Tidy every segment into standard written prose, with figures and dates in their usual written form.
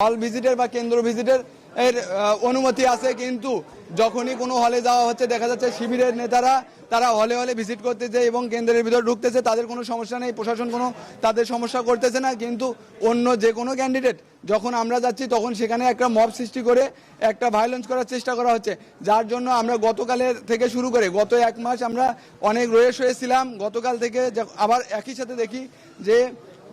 হল ভিজিটের বা কেন্দ্র ভিজিটের অনুমতি আছে, কিন্তু যখনই কোনো হলে যাওয়া হচ্ছে দেখা যাচ্ছে শিবিরের নেতারা তারা হলে হলে ভিজিট করতেছে এবং কেন্দ্রের ভিতর ঢুকতেছে। তাদের কোনো সমস্যা নেই, প্রশাসন কোনো তাদের সমস্যা করতেছে না। কিন্তু অন্য যে কোনো ক্যান্ডিডেট যখন আমরা যাচ্ছি তখন সেখানে একটা মব সৃষ্টি করে একটা ভায়োলেন্স করার চেষ্টা করা হচ্ছে, যার জন্য আমরা গতকালের থেকে শুরু করে গত এক মাস আমরা অনেক রয়েস হয়েছিলাম। গতকাল থেকে আবার একই সাথে দেখি যে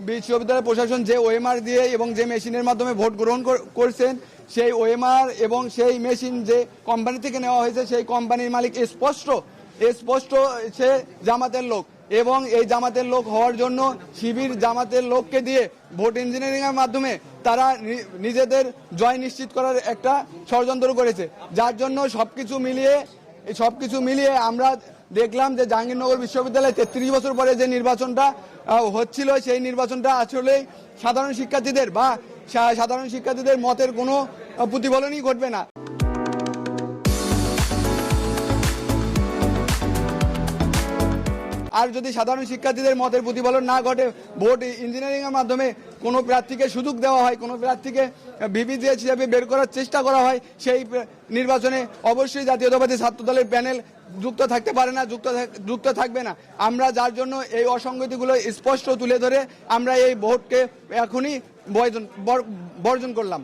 বিশ্ববিদ্যালয় প্রশাসন যে ওএমআর দিয়ে এবং যে মেশিনের মাধ্যমে ভোট গ্রহণ করছেন, সেই ওএমআর এবং সেই মেশিন যে কোম্পানি থেকে নেওয়া হয়েছে সেই কোম্পানির মালিক স্পষ্ট সে জামাতের লোক, এবং এই জামাতের লোক হওয়ার জন্য শিবির জামাতের লোককে দিয়ে ভোট ইঞ্জিনিয়ারিং এর মাধ্যমে তারা নিজেদের জয় নিশ্চিত করার একটা ষড়যন্ত্র করেছে। যার জন্য সবকিছু মিলিয়ে আমরা দেখলাম যে জাহাঙ্গীরনগর বিশ্ববিদ্যালয়ে ৩৩ বছর পরে যে নির্বাচনটা হচ্ছিল সেই নির্বাচনটা আসলে সাধারণ শিক্ষার্থীদের মতের কোনো প্রতিফলনই ঘটবে না। আর যদি সাধারণ শিক্ষার্থীদের মতের প্রতিফলন না ঘটে, ভোট ইঞ্জিনিয়ারিং এর মাধ্যমে কোনো প্রার্থীকে সুযোগ দেওয়া হয়, কোনো প্রার্থীকে ভিভিজি হিসেবে বের করার চেষ্টা করা হয়, সেই নির্বাচনে অবশ্যই জাতীয়তাবাদী ছাত্র দলের প্যানেল যুক্ত থাকতে পারে না, যুক্ত থাকবে না। আমরা যার জন্য এই অসঙ্গতিগুলো স্পষ্ট তুলে ধরে আমরা এই ভোটকে এখনই বর্জন করলাম।